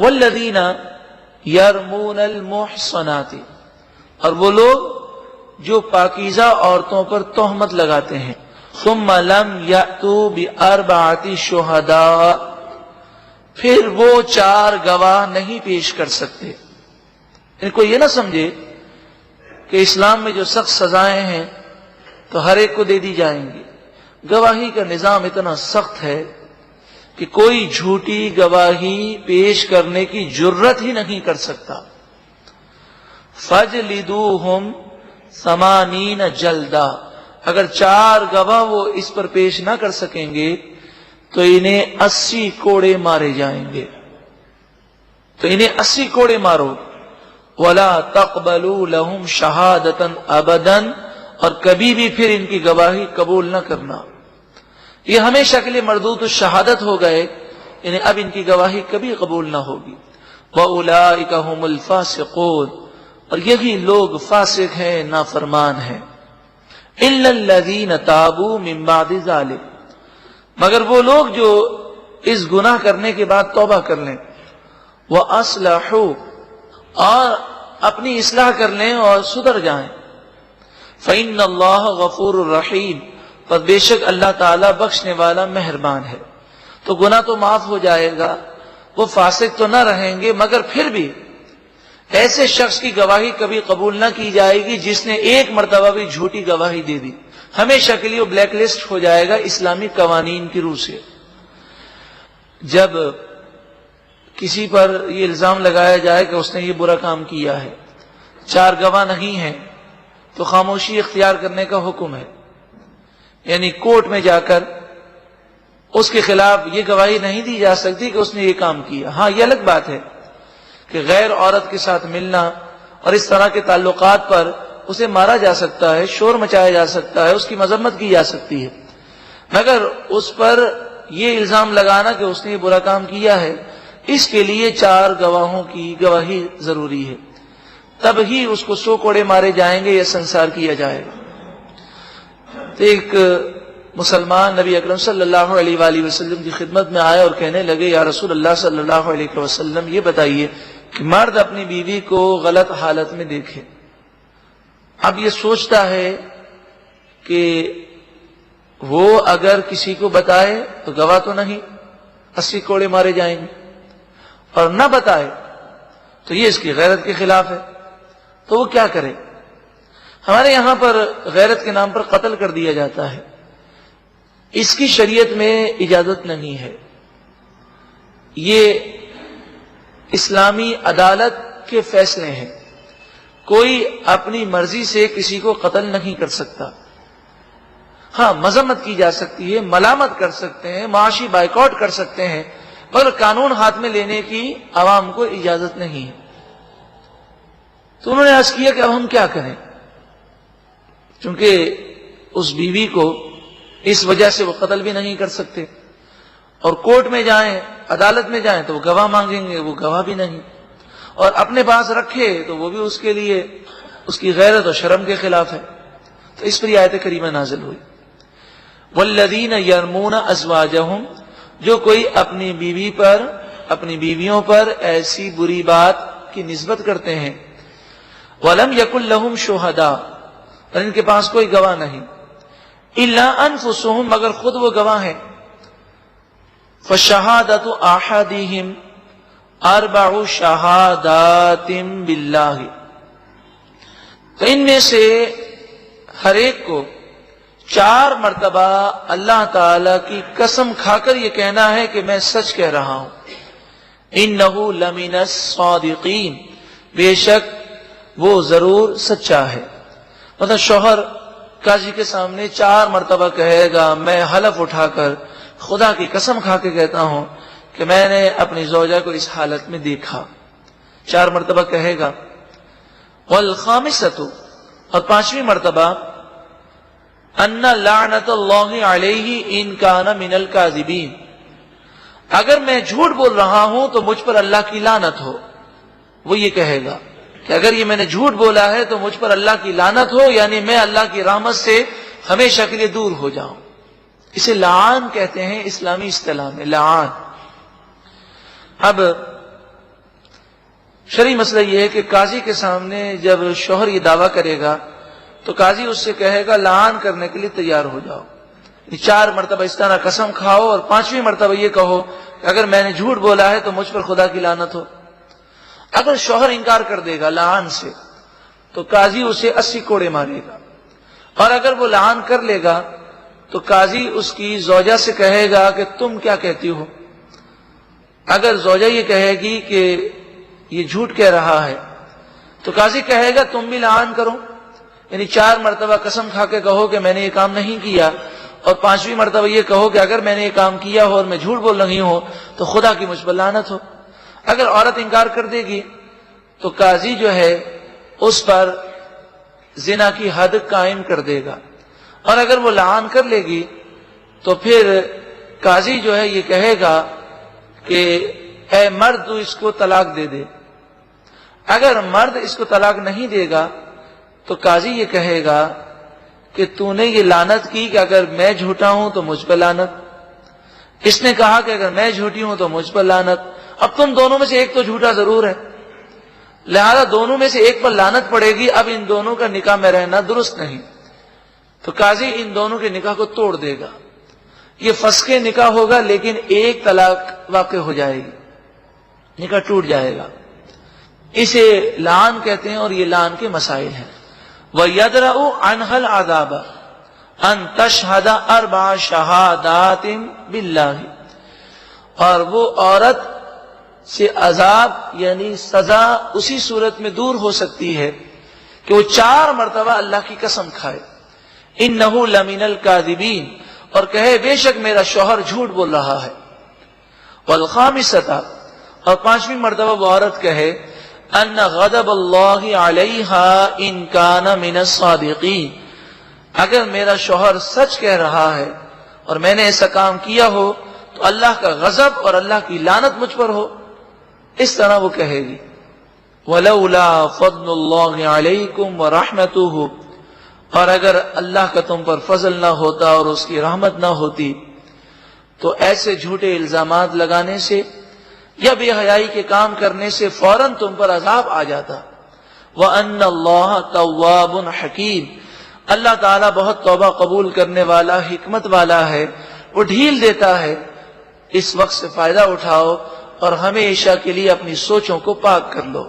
والذین یرمون المحصنات، اور وہ لوگ جو پاکیزہ عورتوں پر تہمت لگاتے ہیں، ثم لم یأتوا بأربعۃ شہداء، پھر وہ 4 گواہ نہیں پیش کر سکتے۔ ان کو یہ نہ سمجھے کہ اسلام میں جو سخت سزائیں ہیں تو ہر ایک کو دے دی جائیں گی۔ گواہی کا نظام اتنا سخت ہے کہ کوئی جھوٹی گواہی پیش کرنے کی جرت ہی نہیں کر سکتا۔ فَجْلِدُوهُمْ 80 جلدہ، اگر 4 گواہ وہ اس پر پیش نہ کر سکیں گے تو انہیں 80 کوڑے مارے جائیں گے، تو انہیں 80 کوڑے مارو۔ وَلَا تَقْبَلُوا لَهُمْ شَهَادَةً أَبَدًا، اور کبھی بھی پھر ان کی گواہی قبول نہ کرنا۔ یہ ہمیشہ کے لیے مردود الشہادت ہو گئے، یعنی اب ان کی گواہی کبھی قبول نہ ہوگی۔ وَأُولَئِكَ هُمُ الْفَاسِقُونَ، اور یہی لوگ فاسق ہیں، نافرمان ہیں۔ إِلَّا الَّذِينَ تَابُوا مِن بَعْدِ ذَلِكَ، مگر وہ لوگ جو اس گناہ کرنے کے بعد توبہ کر لیں، وَأَصْلَحُوا، اور اپنی اصلاح کر لیں اور سدھر جائیں، فَإِنَّ اللَّهَ غَفُورٌ رَحِيمٌ، پر بے شک اللہ تعالیٰ بخشنے والا مہربان ہے۔ تو گناہ تو معاف ہو جائے گا، وہ فاسق تو نہ رہیں گے، مگر پھر بھی ایسے شخص کی گواہی کبھی قبول نہ کی جائے گی جس نے ایک مرتبہ بھی جھوٹی گواہی دے دی، ہمیشہ کے لیے وہ بلیک لسٹ ہو جائے گا اسلامی قوانین کی روح سے۔ جب کسی پر یہ الزام لگایا جائے کہ اس نے یہ برا کام کیا ہے، 4 گواہ نہیں ہیں، تو خاموشی اختیار کرنے کا حکم ہے، یعنی کورٹ میں جا کر اس کے خلاف یہ گواہی نہیں دی جا سکتی کہ اس نے یہ کام کیا۔ ہاں، یہ الگ بات ہے کہ غیر عورت کے ساتھ ملنا اور اس طرح کے تعلقات پر اسے مارا جا سکتا ہے، شور مچایا جا سکتا ہے، اس کی مذمت کی جا سکتی ہے، مگر اس پر یہ الزام لگانا کہ اس نے یہ برا کام کیا ہے، اس کے لیے 4 گواہوں کی گواہی ضروری ہے، تب ہی اس کو 100 کوڑے مارے جائیں گے یا سنسار کیا جائے گا۔ تو ایک مسلمان نبی اکرم صلی اللہ علیہ وآلہ وسلم کی خدمت میں آئے اور کہنے لگے، یا رسول اللہ صلی اللہ علیہ وسلم، یہ بتائیے کہ مرد اپنی بیوی کو غلط حالت میں دیکھے، اب یہ سوچتا ہے کہ وہ اگر کسی کو بتائے تو گواہ تو نہیں، 80 کوڑے مارے جائیں گے، اور نہ بتائے تو یہ اس کی غیرت کے خلاف ہے، تو وہ کیا کرے؟ ہمارے یہاں پر غیرت کے نام پر قتل کر دیا جاتا ہے، اس کی شریعت میں اجازت نہیں ہے۔ یہ اسلامی عدالت کے فیصلے ہیں، کوئی اپنی مرضی سے کسی کو قتل نہیں کر سکتا۔ ہاں، مذمت کی جا سکتی ہے، ملامت کر سکتے ہیں، معاشی بائیکاٹ کر سکتے ہیں، مگر قانون ہاتھ میں لینے کی عوام کو اجازت نہیں ہے۔ تو انہوں نے عرض کیا کہ اب ہم کیا کریں، چونکہ اس بیوی کو اس وجہ سے وہ قتل بھی نہیں کر سکتے، اور کورٹ میں جائیں، عدالت میں جائیں تو وہ گواہ مانگیں گے، وہ گواہ بھی نہیں، اور اپنے پاس رکھے تو وہ بھی اس کے لیے اس کی غیرت اور شرم کے خلاف ہے۔ تو اس پر یہ آیت کریمہ نازل ہوئی، والذین یرمون ازواجہم، جو کوئی اپنی بیوی پر، اپنی بیویوں پر ایسی بری بات کی نسبت کرتے ہیں، ولم یکن لہم شہداء، اور ان کے پاس کوئی گواہ نہیں، الا انفسہم، مگر خود وہ گواہ ہیں، فشہادۃ احدہم 4 شہادات باللہ، تو ان میں سے ہر ایک کو 4 مرتبہ اللہ تعالی کی قسم کھا کر یہ کہنا ہے کہ میں سچ کہہ رہا ہوں، انہ لمن الصادقین، بے شک وہ ضرور سچا ہے۔ مطلب شوہر قاضی کے سامنے 4 مرتبہ کہے گا، میں حلف اٹھا کر خدا کی قسم کھا کے کہتا ہوں کہ میں نے اپنی زوجہ کو اس حالت میں دیکھا، 4 مرتبہ کہے گا۔ والخامسۃ، اور 5ویں مرتبہ، ان لعنت اللہ علیہ ان کان من الکاذبین، اگر میں جھوٹ بول رہا ہوں تو مجھ پر اللہ کی لعنت ہو، وہ یہ کہے گا کہ اگر یہ میں نے جھوٹ بولا ہے تو مجھ پر اللہ کی لعنت ہو، یعنی میں اللہ کی رحمت سے ہمیشہ کے لیے دور ہو جاؤں۔ اسے لعان کہتے ہیں اسلامی اصطلاح میں، لعان۔ اب شرعی مسئلہ یہ ہے کہ قاضی کے سامنے جب شوہر یہ دعویٰ کرے گا تو قاضی اس سے کہے گا لعان کرنے کے لیے تیار ہو جاؤ، 4 مرتبہ اس طرح قسم کھاؤ اور 5ویں مرتبہ یہ کہو کہ اگر میں نے جھوٹ بولا ہے تو مجھ پر خدا کی لعنت ہو۔ اگر شوہر انکار کر دے گا لعان سے تو قاضی اسے 80 کوڑے مارے گا، اور اگر وہ لعان کر لے گا تو قاضی اس کی زوجہ سے کہے گا کہ تم کیا کہتی ہو۔ اگر زوجہ یہ کہے گی کہ یہ جھوٹ کہہ رہا ہے تو قاضی کہے گا تم بھی لعان کرو، یعنی 4 مرتبہ قسم کھا کے کہو کہ میں نے یہ کام نہیں کیا، اور 5ویں مرتبہ یہ کہو کہ اگر میں نے یہ کام کیا ہو اور میں جھوٹ بول رہی ہوں تو خدا کی مجھ پر لعنت ہو۔ اگر عورت انکار کر دے گی تو قاضی جو ہے اس پر زنا کی حد قائم کر دے گا، اور اگر وہ لعان کر لے گی تو پھر قاضی جو ہے یہ کہے گا کہ اے مرد تو اس کو طلاق دے دے۔ اگر مرد اس کو طلاق نہیں دے گا تو قاضی یہ کہے گا کہ تو نے یہ لعنت کی کہ اگر میں جھوٹا ہوں تو مجھ پر لعنت، اس نے کہا کہ اگر میں جھوٹی ہوں تو مجھ پر لعنت، اب تم دونوں میں سے ایک تو جھوٹا ضرور ہے، لہذا دونوں میں سے ایک پر لعنت پڑے گی، اب ان دونوں کا نکاح میں رہنا درست نہیں۔ تو قاضی ان دونوں کے نکاح کو توڑ دے گا، یہ فسخ نکاح ہوگا لیکن ایک طلاق واقع ہو جائے گی، نکاح ٹوٹ جائے گا۔ اسے لعان کہتے ہیں اور یہ لعان کے مسائل ہیں۔ وَيَدْرَأُ عَنْهَا الْعَذَابَ أَن تَشْهَدَ 4 شَهَادَاتٍ بِاللَّهِ، اور وہ عورت سے عذاب یعنی سزا اسی صورت میں دور ہو سکتی ہے کہ وہ 4 مرتبہ اللہ کی قسم کھائے اِنَّهُ لَمِنَ الْكَاذِبِينَ، اور کہے بے شک میرا شوہر جھوٹ بول رہا ہے۔ وَالْخَامِسَةَ، اور 5ویں مرتبہ وہ عورت کہے ان غضب اللہ علیہا ان کان من الصادقین، اگر میرا شوہر سچ کہہ رہا ہے اور میں نے ایسا کام کیا ہو تو اللہ کا غضب اور اللہ کی لعنت مجھ پر ہو، اس طرح وہ کہے گی۔ ولولا فضل اللہ علیکم ورحمتہ، اور اگر اللہ کا تم پر فضل نہ ہوتا اور اس کی رحمت نہ ہوتی تو ایسے جھوٹے الزامات لگانے سے یا بے حیائی کے کام کرنے سے فوراً تم پر عذاب آ جاتا۔ وَأَنَّ اللَّهَ تَوَّابٌ حَكِيمٌ، اللہ تعالیٰ بہت توبہ قبول کرنے والا حکمت والا ہے، وہ ڈھیل دیتا ہے۔ اس وقت سے فائدہ اٹھاؤ اور ہمیشہ کے لیے اپنی سوچوں کو پاک کر لو۔